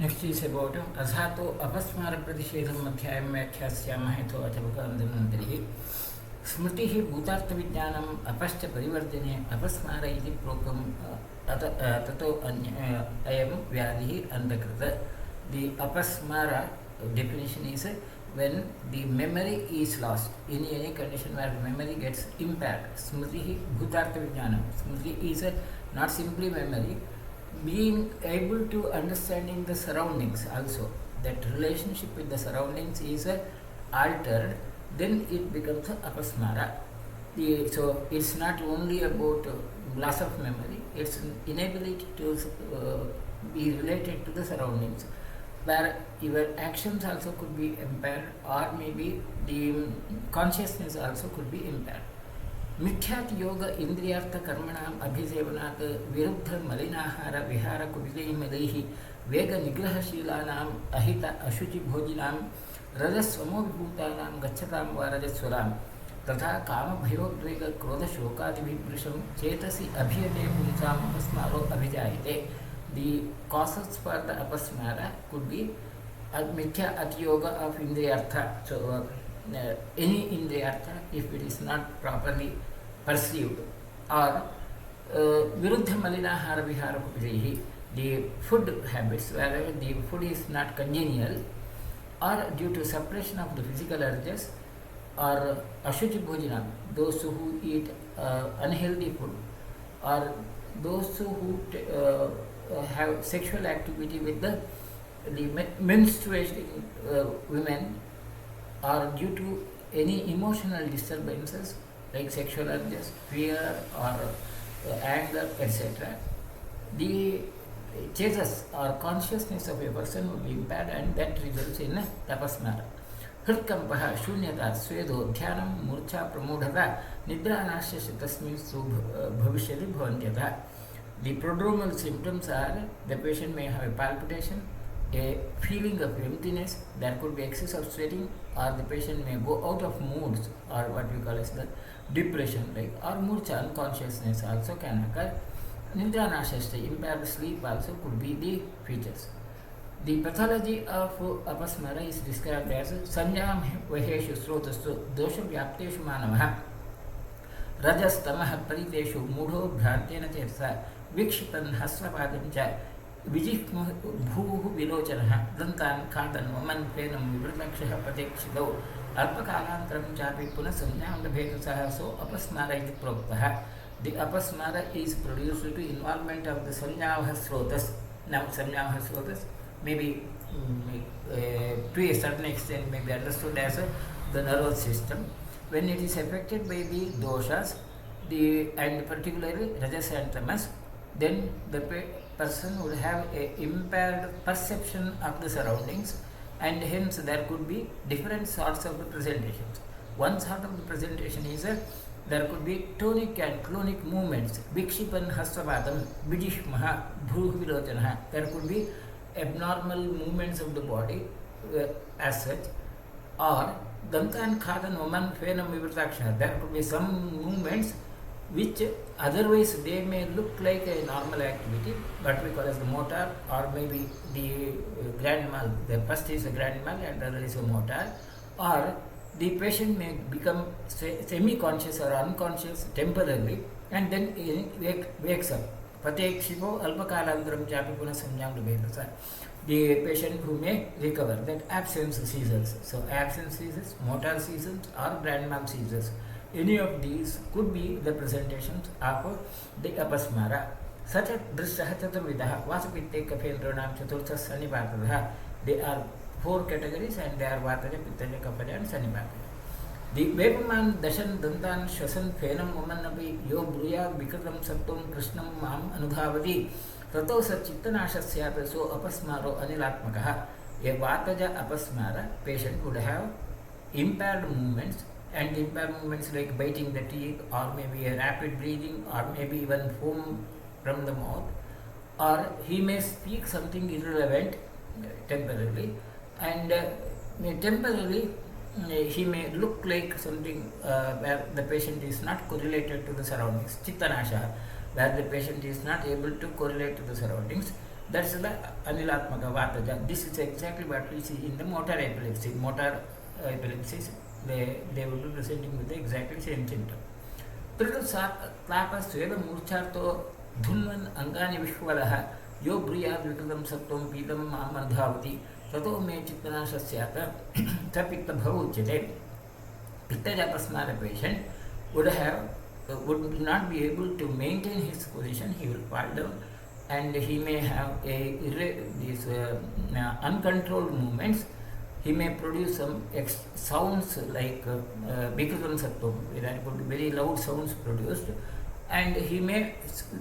Next is about Asato apasmarapratishedha अध्यायं व्याख्यास्यामः यथोवचमुखान्तरनन्तरः स्मृतिः भूतार्थविज्ञानम् अपश्च परिवर्तने अपस्मार इति प्रोक्तम् ततो अयं व्याधिः अन्तकृतः. The apasmara definition is when the memory is lost in any condition where memory gets impaired. Smriti bhutartha Smriti is not simply memory, being able to understanding the surroundings also. That relationship with the surroundings is altered, then it becomes apasmara. So it's not only about loss of memory, it's inability to be related to the surroundings, where your actions also could be impaired, or maybe the consciousness also could be impaired. मिथ्यात् योग इंद्रियार्थ कर्मणाम अभिसेवनात् विरुद्ध मलिनाहार विहार कुपितैर्मदैः वेग निग्रहशीलानाम अहित अशुचि भोजिनाम रजस्वमो विभूतानाम गच्छताम वा रजस्वलाम तथा काम भयोद्वेग क्रोध शोकादिभिवृशं चेतसि अभियते पुंसाम अपस्मारो अभिजायते. The causes for the apasmara could be mithya atyoga of indriyartha. So any indriyartha, if it is not properly perceived, or viruddha malinahara vihara kupidaihi, the food habits where the food is not congenial, or due to suppression of the physical urges, or ashuchi bhojanam, those who eat unhealthy food, or those who have sexual activity with the menstruating women, or due to any emotional disturbances like sexual urges, fear or anger, etc. The chesas or consciousness of a person will be impaired, and that results in tapasmara. हृत्कम्पः शून्यता स्वेदो ध्यानं मूर्छा प्रमूढता निद्रानाश्य तस्मिन् भविष्यति भवन्त्यतः. The prodromal symptoms are the patient may have a palpitation, a feeling of emptiness, there could be excess of sweating, or the patient may go out of moods, or what we call as the depression, like, or murcha, unconsciousness also can occur. Nidra nashashta, impaired sleep also could be the features. The pathology of apasmara is described as sanjam vaheshu srotastu dosha vyapteshu manavah rajas tamah pariteshu mudho bhrantena chetsa vikshipan hasvapadam cha vijihmo bhuhu vilochanah dantan khadan vaman phenam vivratakshah patekshidau alpakalantaram chapi punah sanjam labhetasah so apasmara iti proktah. The apasmara is produced due to involvement of the sanjavah srotas. Now sanjavah srotas maybe to a certain extent may be understood as the nervous system. When it is affected by the doshas, and particularly rajas and tamas, then the person would have a impaired perception of the surroundings, and hence there could be different sorts of representations. One sort of the presentation is there could be tonic and clonic movements, vikshipan hasvavadam, vijishmaha, bhuvilochanah. There could be abnormal movements of the body as such, or dantan khadan vaman phenam vivratakshah. There could be some movements which otherwise they may look like a normal activity, but we call as the motor, or maybe the grand mal. The first is a grand mal and the other is a motor, or the patient may become semi-conscious or unconscious temporarily, and then wakes up. Patekshivo alpakalantaram chapi punah samyam labhetasah. The patient who may recover, that absence seizures. So absence seizures, motor seizures, or grand mal seizures. Any of these could be the presentations of the apasmara. Such a drishah chaturvidah vasapitte kaphendranam chaturtha sanipatadah. They are 4 categories, and they are vataja, pittaja, kapaja and sanipataja. The Vepaman Dashan Dantan Shasan Phenam Umanapi Yo Bruya Vikritam Sattum Krishnam Mam Anudhavati Tato Satchitanashasya so apasmaro anilatmakaha. A Vataja apasmara patient would have impaired movements, and impaired movements like biting the teeth, or maybe a rapid breathing, or maybe even foam from the mouth, or he may speak something irrelevant temporarily, and temporarily he may look like something where the patient is not correlated to the surroundings, chittanasha, where the patient is not able to correlate to the surroundings. That's the anilatmaka vataja. This is exactly what we see in the motor epilepsy. Motor epilepsies, they will be presenting with the exactly same symptom. Klapa sweda murcharto dhunvan angani vishwalaha yo briyad vikritam satvam pidam mamardhavati tato me chittanasha syata tapitta bhavuchyate. Pittaja apasmara patient would not be able to maintain his position. He will fall down and he may have these uncontrolled movements. He may produce some sounds like Vikritam Sattvam, there could be very loud sounds produced, and he may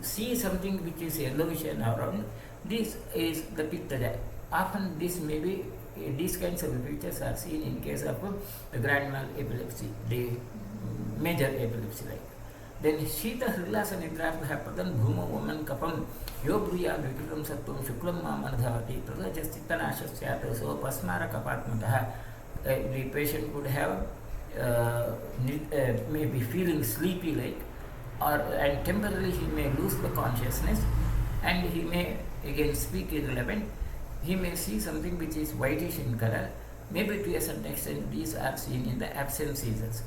see something which is yellowish and around. This is the Pittaja. Often this may be, these kinds of features are seen in case of the grand mal epilepsy, the major epilepsy like. Then Shita Hrilasa Nidrartha Pradan Bhuma Woman Kapam Yo Bruya Vikritam Sattvam Shuklam Mamardhavati Pradajastitanasha Syata. So Pasmara Kapatmataha, the patient could have maybe feeling sleepy like, and temporarily he may lose the consciousness and he may again speak irrelevant. He may see something which is whitish in color. Maybe to a certain extent these are seen in the absent seizures.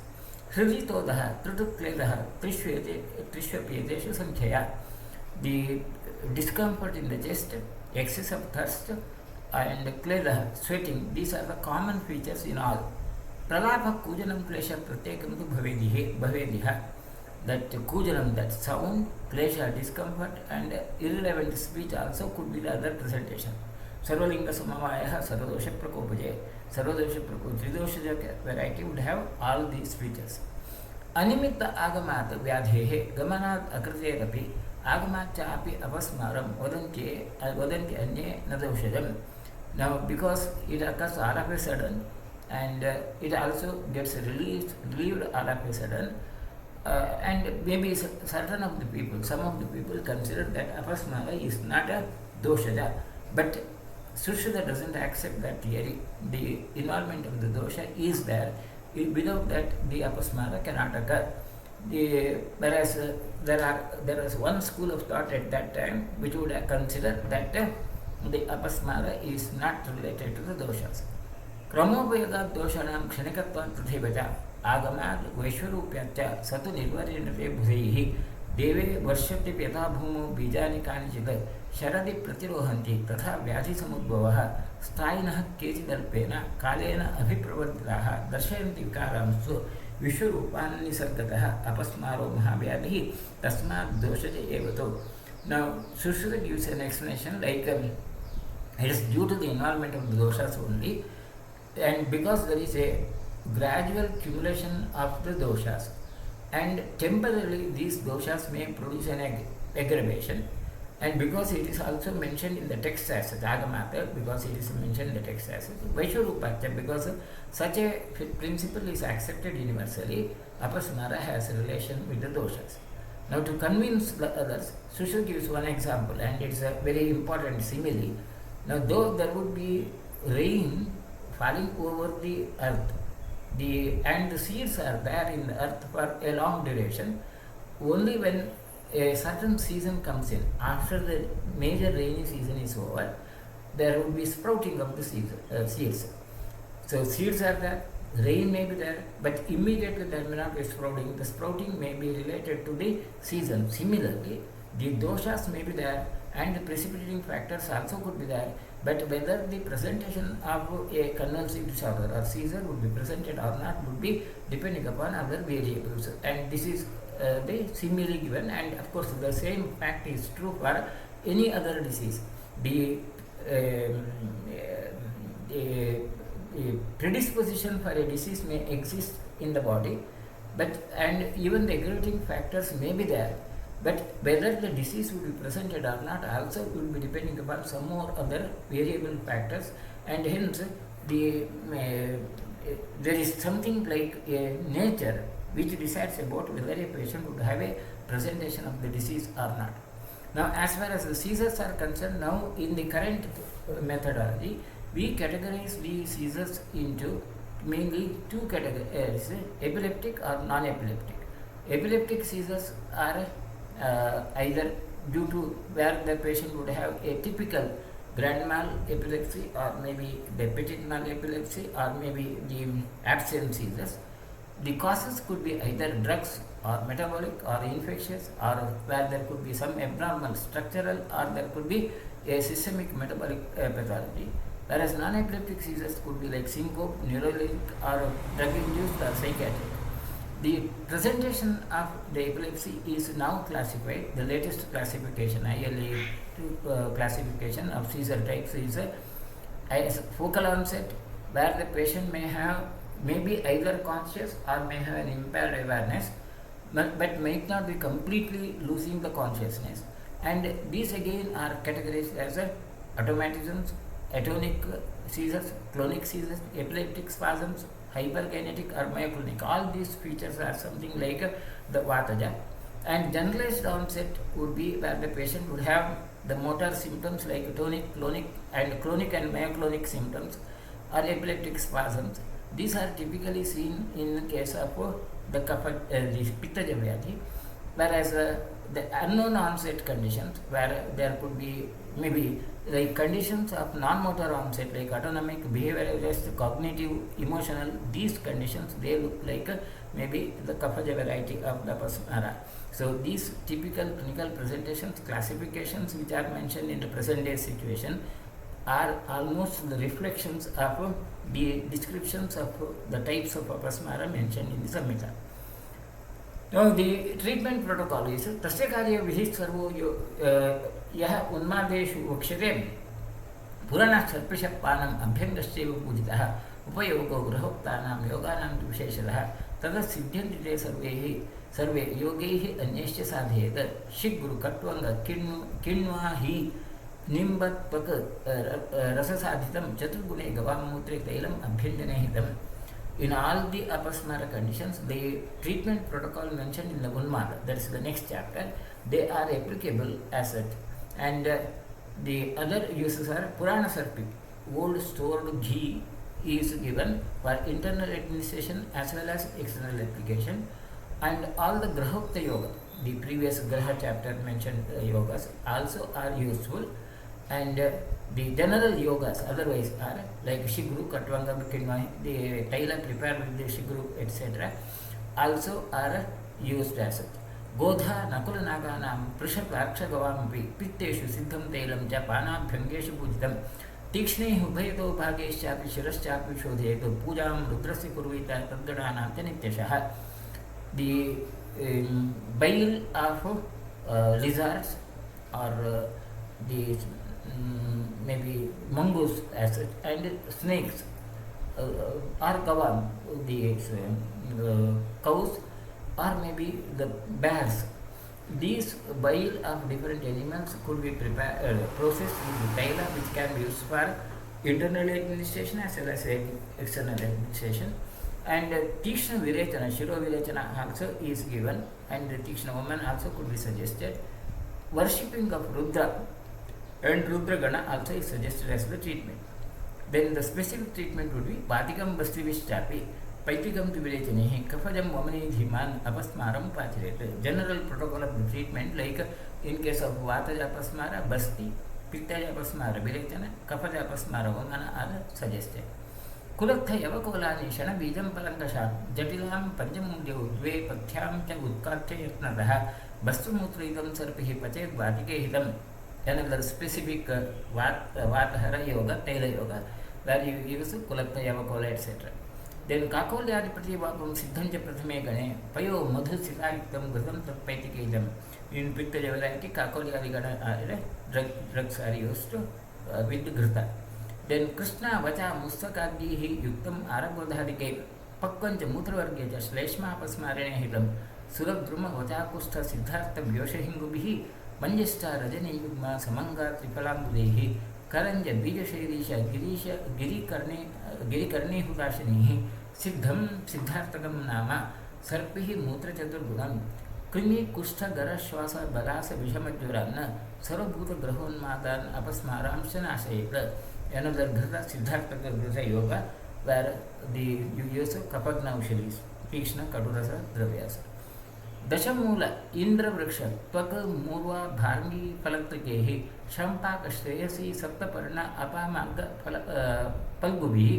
Hriditodaha, Trutukledaha, Trishvapyeteshu Sankhya. The discomfort in the chest, excess of thirst, and kledaha, sweating, these are the common features in all. Pralapa Kujanam Klesha Pratekam tu Bhavediha. That Kujanam, that sound, Klesha, discomfort, and irrelevant speech also could be the other presentation. Sarvalinga Samavayaha, Sarvadosha Prakopaje. Sarvadosha Prakopa, Tridosha variety would have all these features. Animitta Agamat Vyadhehe, Gamanat Akrate Agamat Chapi Apasmaram, Vadanti Anye Nadoshadam. Now, because it occurs all of a sudden and it also gets relieved all of a sudden, and maybe certain of the people, some of the people consider that apasmara is not a doshaja, but Sushruta doesn't accept that theory. The involvement of the dosha is there. Without that, the apasmara cannot occur. Whereas there is one school of thought at that time which would consider that the apasmara is not related to the doshas. Kramopayada doshanam kshanikatva prathivaja agamad vaishwarupyatya satu nirvarinate bhuzaihi deve varshati pyata bhumo bijani kanichid sharadi pratirohanti tatha vyadhi samudbhavah stayinah kechidalpena kalena abhipravarditaha darshayanti vikaramsu vishwarupani nisargatah apasmaro mahavyadhi tasmad doshaja evato. Now, Sushruta gives an explanation like it is due to the involvement of the doshas only, and because there is a gradual accumulation of the doshas, and temporarily these doshas may produce an aggravation, and because it is also mentioned in the text as Agamata, because it is mentioned in the text as Vaishwarupatya, because such a principle is accepted universally, apasmara has a relation with the doshas. Now, to convince the others, Sushruta gives one example, and it's a very important simile. Now, though there would be rain falling over the earth, and the seeds are there in the earth for a long duration, only when a certain season comes in, after the major rainy season is over, there will be sprouting of the seeds. So seeds are there, rain may be there, but immediately there may not be sprouting. The sprouting may be related to the season. Similarly, the doshas may be there and the precipitating factors also could be there, but whether the presentation of a convulsive disorder or seizure would be presented or not would be depending upon other variables. And this is the simile given, and of course the same fact is true for any other disease. The predisposition for a disease may exist in the body, and even the aggravating factors may be there, but whether the disease will be presented or not also will be depending upon some more other variable factors, and hence there is something like a nature which decides about whether a patient would have a presentation of the disease or not. Now, as far as the seizures are concerned, now in the current methodology, we categorize the seizures into mainly two categories, epileptic or non-epileptic. Epileptic seizures are either due to where the patient would have a typical grand mal epilepsy, or maybe the petit mal epilepsy, or maybe the absent seizures. The causes could be either drugs or metabolic or infectious, or where there could be some abnormal structural, or there could be a systemic metabolic pathology. Whereas non-epileptic seizures could be like syncope, neurologic, or drug-induced or psychiatric. The presentation of the epilepsy is now classified. The latest classification, ILA classification of seizure types, is as focal onset, where the patient may be either conscious or may have an impaired awareness, but might not be completely losing the consciousness. And these again are categorized as automatisms, atonic seizures, clonic seizures, epileptic spasms, hyperkinetic or myoclonic. All these features are something like the Vataja. And generalized onset would be where the patient would have the motor symptoms like tonic, clonic and myoclonic symptoms, or epileptic spasms. These are typically seen in the case of the Pittaja Vyadhi, whereas the unknown onset conditions, where there could be maybe like conditions of non-motor onset like autonomic, behavioral arrest, cognitive, emotional, these conditions, they look like maybe the Kaphaja variety of the apasmara. So these typical clinical presentations, classifications which are mentioned in the present day situation are almost the reflections of the descriptions of the types of apasmara mentioned in the Samhita. Now the treatment protocol is tasya karya vihi sarvo यः उन्मादेषु वक्ष्यते पुराणात् सर्पशपानम् अभ्यङ्गश्चैव पूजितः उपयोगो गृहोक्तानां योगानां तु विशेषतः ततः सिद्ध्यन्ति ते सर्वे योगैः अन्यैश्च साधयेत् शिग्गुरुकट्वङ्ग किण्वा हि निम्बत्वक् रससाधितं चतुर्गुणे गवामूत्रे तैलम् अभ्यञ्जने हितम्. In all the apasmara conditions, the treatment protocol mentioned in the Unmada, that is the next chapter, they are applicable as such. And the other uses are Purana Sarpi, old stored ghee is given for internal administration as well as external application, and all the Grahokta Yoga, the previous Graha chapter mentioned yogas, also are useful, and the general yogas otherwise are like Shiguru, Katvanga, Kinmai, the Taila prepared with the Shiguru, etc. also are used as such. Godha Nakulanaganam Prishapaksha Pitteshu Siddham Tailam Japana Pujitam Tikshne Hubeto Bhageshapi Shiraschapi Shodheto Pujam Rudrasi Kurvita Tadgadana Tanityashaha. The bile of lizards or the maybe mongoose as such, and snakes or gavam, the cows, or maybe the bears. These bile of different animals could be processed with the taila, which can be used for internal administration as well as external administration. And Tikshna Virechana, Shiro Virechana also is given, and Tikshna woman also could be suggested. Worshipping of Rudra and Rudra Gana also is suggested as the treatment. Then the specific treatment would be Patikam Bastivischapi, Paitikam Tivirechane, Kafajam Wamani Dhiman, Apasmaram Pachiret. General protocol of the treatment, like in case of Vataja Apasmara, Basti, Pittaja Apasmara Virechana, Kafaja Apasmara Vamana are suggested. Kulakha Yavakolani Shana Bijam Palankasha, Jatilam Panjamudyo, Dve Pathyam Cha Utkatya Yatnataha, Bastumutritam Sarpihi Pachet Vatike Hidam. Another specific Vatahara Yoga, Taila Yoga, where you use Kulakha Yavakola, etc. Then Kakolyadipati Vakum Siddhanja Prathame Gane, Payo Madhu Siddhaitam Gazam Tatpaitikidam. In Pittaja variety, Kakolyadikana drugs are used with Grita. Then Krishna Vacha Mustakadihi Yuktam Arabodhadike Pakvancha Mutravargeja Shleshma Apasmarene Hitam Surabdruma Vacha Kusta Siddhartha Vyoshahingubihi Manjesta Rajani Yugma Samanga Tripalambudehi Karanja Bija Shirisha Giri Karni Hudashanihi Siddham Siddharthagam Nama Sarpihi Mutra Chaturgudam Krimi Kusta Gara Shwasa Balasa Vishamajurana Sarabhuta Grahon Madan Apasmaram Shanashayla. Another Grha Siddhartha Grha Yoga, where you use Kapagna Ushalis, Krishna Kadurasa Dravyasa. दशमूल इंद्रवृक्ष त्वक मूर्वा भांगी फलत्रकेः शंपाक श्रेयसी सप्तपर्ण अपामार्ग फल फल्गुभिः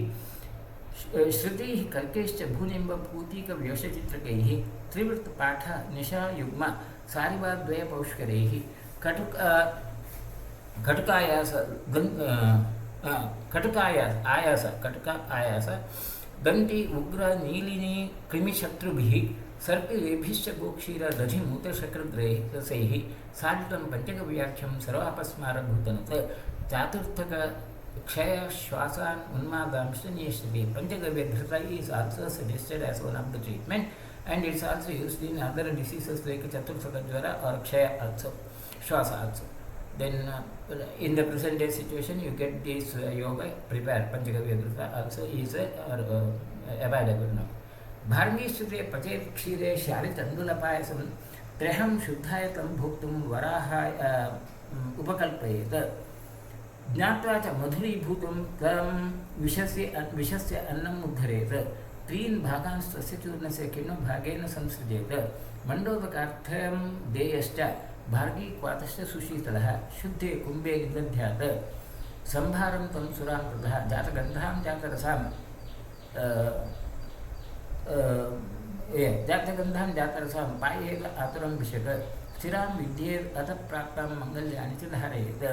श्रुतिः कर्कैश्च भूनिम्ब पूतिक व्यवशचित्रकैः त्रिवृत्त पाठ निशा युग्म सारिवाद्वय पौष्करैः कटुक कटुकायास कटुक आयास दंती उग्र नीलिनी कृमिशत्रुभिः सर्पिलेभिश्च गोक्षीर दधिमूत्रशक्रद्रसैः साधितं पञ्चगव्याख्यं सर्वापस्मारभूतनुत चातुर्थक क्षय श्वासान उन्मादांश नियश्यते. Panchagavya is also suggested as one of the treatment, and it's also used in other diseases like Chaturthaka Jvara or Kshaya also, Shwasa also. Then in the present day situation you get this yoga prepared. Panchagavya also is available now. Bharmishre Pachet Kshire Shari Tandulapayasam Treham Shuddhayatam Bhuktum Varaha Upakalpayet ज्ञात्वा च मधुरीभूतं तं विषस्य अन्नम् उद्धरेत् त्रीन् भागान् स्वस्य चूर्णस्य किन्नु भागेन संसृजेत् मण्डोदकार्थं देयश्च भार्गी क्वातश्च सुशीतलः शुद्धे कुम्भे निदध्यात् संभारं तं सुरां ततः जातगन्धां जातरसां पायेत आतुरं विशत स्थिरां विद्येत् अतः प्राप्तां मङ्गल्यानि च धारयेत्.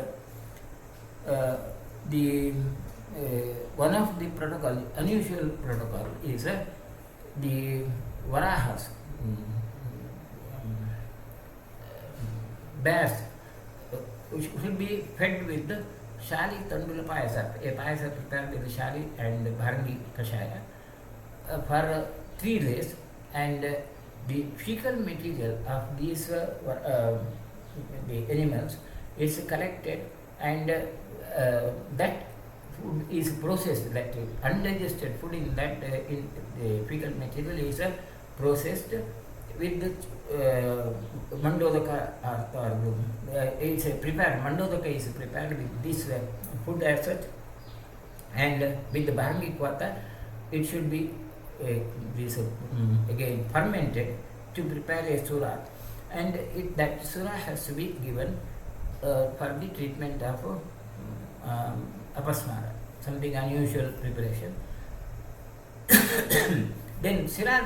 The one of the protocol, unusual protocol, is the varahas, bears, which should be fed with the shali tandula payasa, a payasa prepared with the shali and bharangi kashaya for 3 days, and the fecal material of these the animals is collected, and that food is processed, that undigested food in that in the fecal material is processed with the mandodaka or it's prepared, mandodaka is prepared with this food as such, and with the bharangi kvata it should be this again fermented to prepare a sura, and that sura has to be given for the treatment of apasmara, something unusual preparation. Then Sirar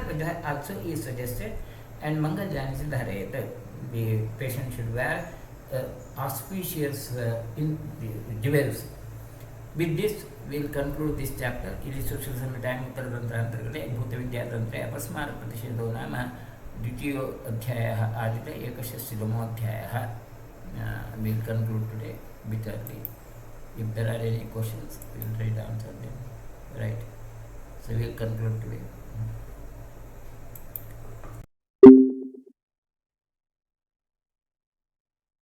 also is suggested, and Mangal Janisi Dharayat. The patient should wear auspicious jewels. With this, we will conclude this chapter. It is Social Time Uttaratantra Antrakale Bhuta Vidya Tantra apasmarapratishedha nama Dvitiyo Adhyayah Adita Ekashasthidamo Adhyayah. We will conclude today bitterly. If there are any questions, we will try to answer them. Right. So we will conclude today.